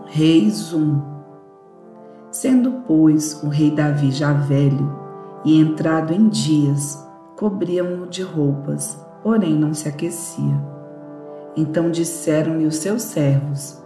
Reis 1. Sendo, pois, o rei Davi já velho e entrado em dias, cobriam-no de roupas, porém não se aquecia. Então disseram-lhe os seus servos: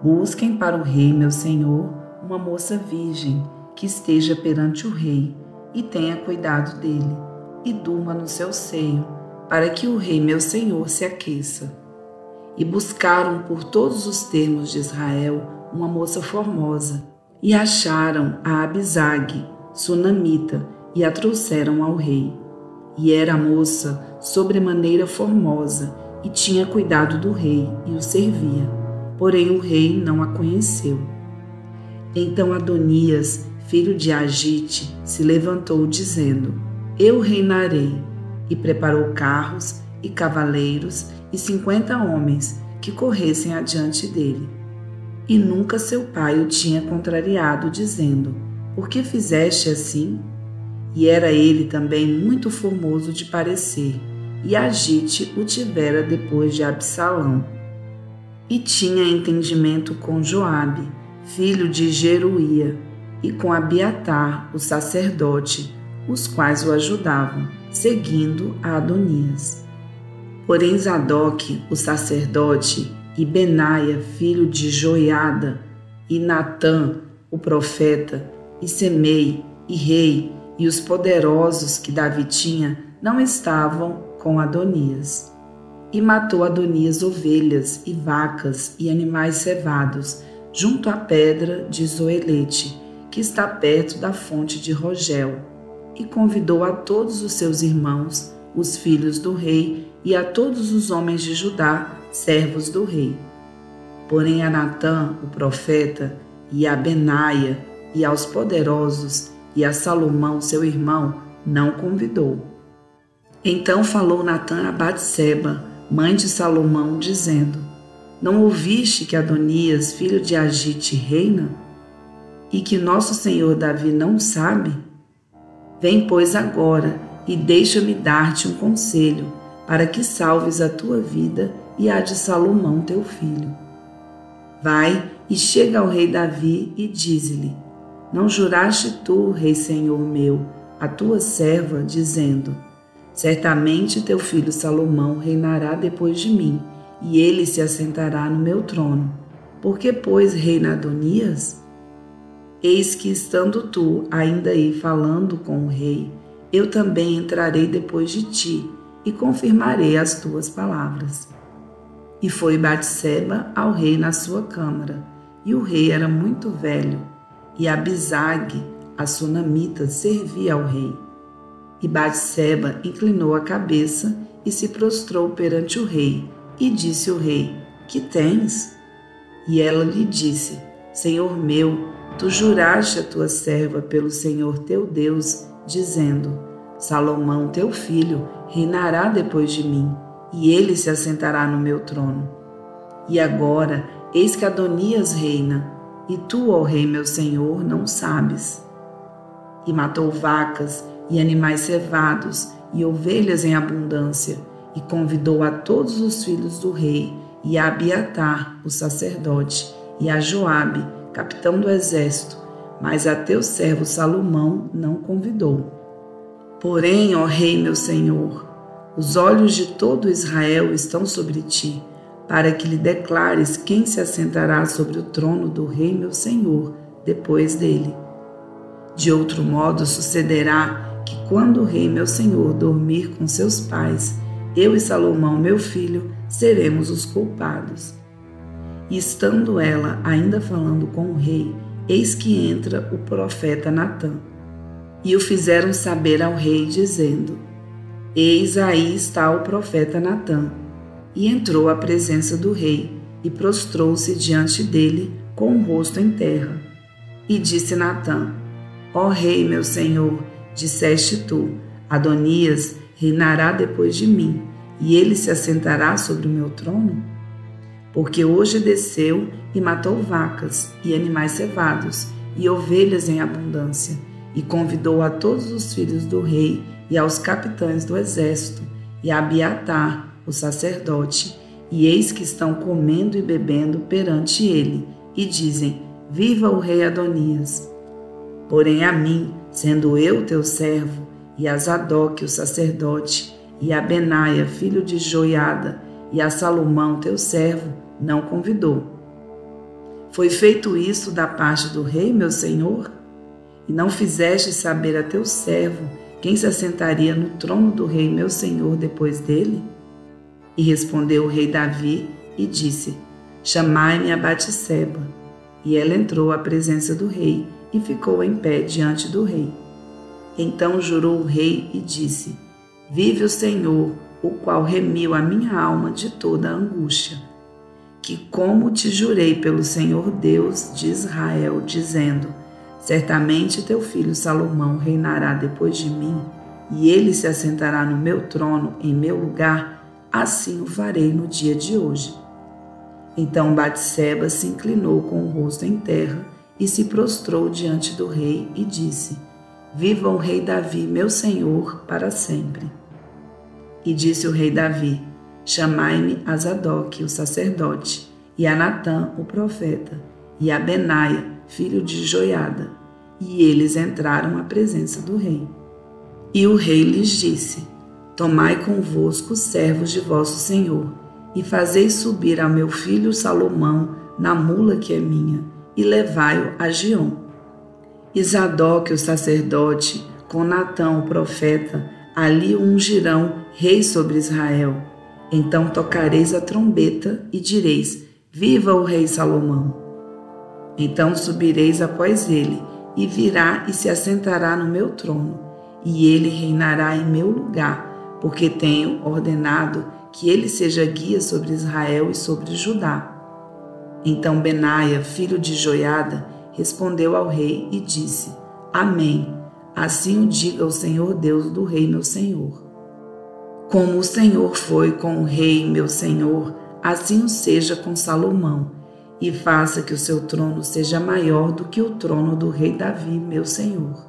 busquem para o rei meu senhor uma moça virgem que esteja perante o rei e tenha cuidado dele e durma no seu seio, para que o rei meu senhor se aqueça. E buscaram por todos os termos de Israel uma moça formosa, e acharam a Abisag, sunamita, e a trouxeram ao rei. E era a moça sobremaneira formosa, e tinha cuidado do rei, e o servia. Porém o rei não a conheceu. Então Adonias, filho de Agite, se levantou, dizendo: eu reinarei, e preparou carros e cavaleiros e 50 homens que corressem adiante dele. E nunca seu pai o tinha contrariado, dizendo: por que fizeste assim? E era ele também muito formoso de parecer, e Agite o tivera depois de Absalão. E tinha entendimento com Joabe, filho de Jeruía, e com Abiatar, o sacerdote, os quais o ajudavam, seguindo a Adonias. Porém Zadok, o sacerdote, e Benaia, filho de Joiada, e Natã, o profeta, e Semei, e rei, e os poderosos que Davi tinha, não estavam com Adonias. E matou Adonias ovelhas e vacas e animais cevados, junto à pedra de Zoelete, que está perto da fonte de Rogel, e convidou a todos os seus irmãos, os filhos do rei, e a todos os homens de Judá, servos do rei. Porém a Natã, o profeta, e a Benaia, e aos poderosos, e a Salomão, seu irmão, não convidou. Então falou Natã a Batseba, mãe de Salomão, dizendo: não ouviste que Adonias, filho de Agite, reina? E que nosso senhor Davi não sabe? Vem, pois, agora, e deixa-me dar-te um conselho, para que salves a tua vida e a de Salomão teu filho. Vai e chega ao rei Davi e dize-lhe: não juraste tu, rei senhor meu, a tua serva, dizendo: certamente teu filho Salomão reinará depois de mim, e ele se assentará no meu trono. Por que, pois, reina Adonias? Eis que, estando tu ainda aí falando com o rei, eu também entrarei depois de ti, e confirmarei as tuas palavras. E foi Batseba ao rei na sua câmara, e o rei era muito velho, e Abisag, a sunamita, servia ao rei. E Batseba inclinou a cabeça e se prostrou perante o rei, e disse o rei: que tens? E ela lhe disse: Senhor meu, tu juraste a tua serva pelo Senhor teu Deus, dizendo: Salomão teu filho reinará depois de mim, e ele se assentará no meu trono. E agora, eis que Adonias reina, e tu, ó rei meu senhor, não sabes. E matou vacas e animais cevados e ovelhas em abundância, e convidou a todos os filhos do rei, e a Abiatar, o sacerdote, e a Joabe, capitão do exército, mas a teu servo Salomão não convidou. Porém, ó rei meu senhor, os olhos de todo Israel estão sobre ti, para que lhe declares quem se assentará sobre o trono do rei meu senhor depois dele. De outro modo sucederá que quando o rei meu senhor dormir com seus pais, eu e Salomão meu filho seremos os culpados. E estando ela ainda falando com o rei, eis que entra o profeta Natã. E o fizeram saber ao rei, dizendo: eis aí está o profeta Natã. E entrou à presença do rei, e prostrou-se diante dele com o rosto em terra. E disse Natã: ó rei meu senhor, disseste tu: Adonias reinará depois de mim, e ele se assentará sobre o meu trono? Porque hoje desceu e matou vacas e animais cevados e ovelhas em abundância, e convidou a todos os filhos do rei e aos capitães do exército, e a Abiatar, o sacerdote, e eis que estão comendo e bebendo perante ele, e dizem: Viva o rei Adonias! Porém a mim, sendo eu teu servo, e a Zadok, o sacerdote, e a Benaia, filho de Joiada, e a Salomão, teu servo, não convidou. Foi feito isso da parte do rei, meu senhor? E não fizeste saber a teu servo quem se assentaria no trono do rei, meu senhor, depois dele? E respondeu o rei Davi e disse: Chamai-me a Batseba. E ela entrou à presença do rei e ficou em pé diante do rei. Então jurou o rei e disse: Vive o Senhor, o qual remiu a minha alma de toda a angústia, que como te jurei pelo Senhor Deus de Israel, dizendo: Certamente teu filho Salomão reinará depois de mim, e ele se assentará no meu trono em meu lugar, assim o farei no dia de hoje. Então Batseba se inclinou com o rosto em terra e se prostrou diante do rei e disse: Viva o rei Davi, meu senhor, para sempre. E disse o rei Davi: Chamai-me a Zadok, o sacerdote, e a Natã, o profeta, e a Benaia, filho de Joiada. E eles entraram à presença do rei. E o rei lhes disse: Tomai convosco os servos de vosso senhor, e fazei subir ao meu filho Salomão na mula que é minha, e levai-o a Giom. E Zadok, o sacerdote, com Natã, o profeta, ali o ungirão rei sobre Israel. Então tocareis a trombeta e direis: Viva o rei Salomão! Então subireis após ele, e virá e se assentará no meu trono, e ele reinará em meu lugar, porque tenho ordenado que ele seja guia sobre Israel e sobre Judá. Então Benaia, filho de Joiada, respondeu ao rei e disse: Amém. Assim o diga o Senhor Deus do rei meu senhor. Como o Senhor foi com o rei meu senhor, assim o seja com Salomão, e faça que o seu trono seja maior do que o trono do rei Davi meu senhor.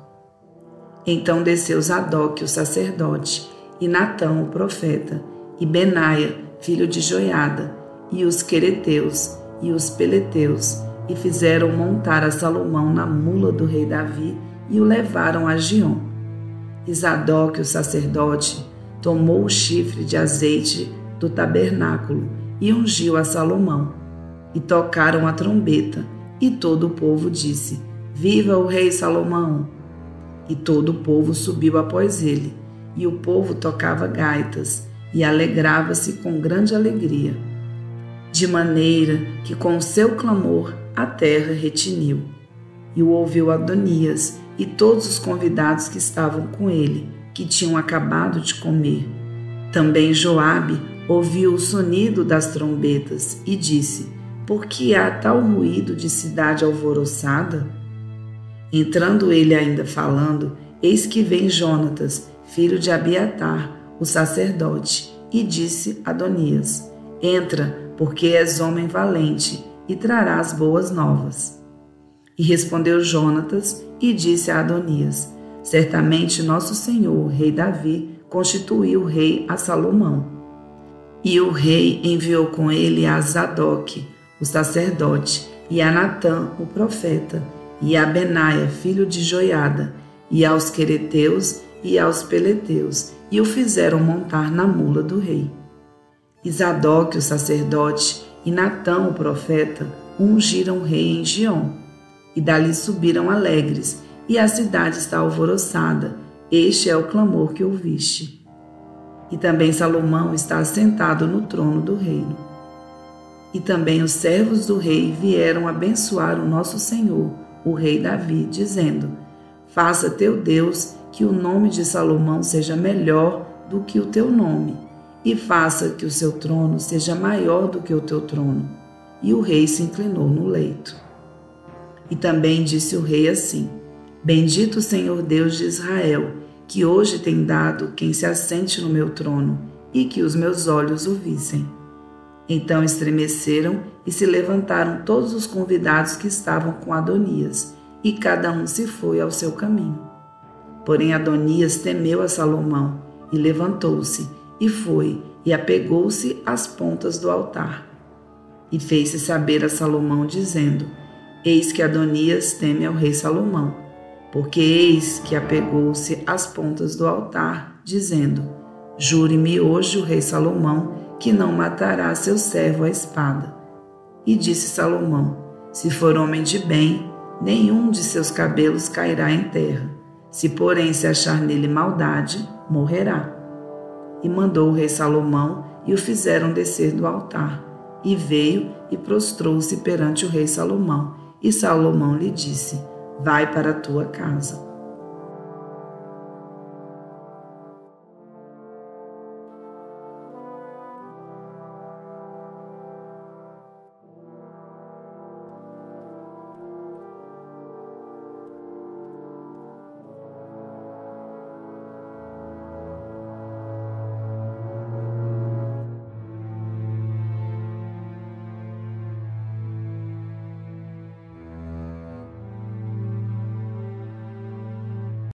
Então desceu Zadok, o sacerdote, e Natã, o profeta, e Benaia, filho de Joiada, e os quereteus e os peleteus, e fizeram montar a Salomão na mula do rei Davi, e o levaram a Giom. E Zadok, o sacerdote, tomou o chifre de azeite do tabernáculo e ungiu a Salomão. E tocaram a trombeta, e todo o povo disse: Viva o rei Salomão! E todo o povo subiu após ele, e o povo tocava gaitas, e alegrava-se com grande alegria, de maneira que com o seu clamor a terra retiniu. E o ouviu Adonias e todos os convidados que estavam com ele, que tinham acabado de comer. Também Joabe ouviu o sonido das trombetas e disse: Por que há tal ruído de cidade alvoroçada? Entrando ele ainda falando, eis que vem Jonatas, filho de Abiatar, o sacerdote, e disse a Adonias: Entra, porque és homem valente, e trarás boas novas. E respondeu Jonatas e disse a Adonias: Certamente nosso senhor, rei Davi, constituiu rei a Salomão. E o rei enviou com ele a Zadok, o sacerdote, e a Natã, o profeta, e a Benaia, filho de Joiada, e aos quereteus e aos peleteus, e o fizeram montar na mula do rei. E Zadok, o sacerdote, e Natã, o profeta, ungiram o rei em Giom. E dali subiram alegres, e a cidade está alvoroçada. Este é o clamor que ouviste. E também Salomão está assentado no trono do reino. E também os servos do rei vieram abençoar o nosso senhor, o rei Davi, dizendo: Faça teu Deus que o nome de Salomão seja melhor do que o teu nome, e faça que o seu trono seja maior do que o teu trono. E o rei se inclinou no leito. E também disse o rei assim: Bendito o Senhor Deus de Israel, que hoje tem dado quem se assente no meu trono, e que os meus olhos o vissem. Então estremeceram e se levantaram todos os convidados que estavam com Adonias, e cada um se foi ao seu caminho. Porém Adonias temeu a Salomão, e levantou-se, e foi, e apegou-se às pontas do altar. E fez-se saber a Salomão, dizendo: Eis que Adonias teme ao rei Salomão, porque eis que apegou-se às pontas do altar, dizendo: Jure-me hoje o rei Salomão que não matará seu servo à espada. E disse Salomão: Se for homem de bem, nenhum de seus cabelos cairá em terra. Se, porém, se achar nele maldade, morrerá. E mandou o rei Salomão, e o fizeram descer do altar. E veio e prostrou-se perante o rei Salomão. E Salomão lhe disse: Vai para a tua casa.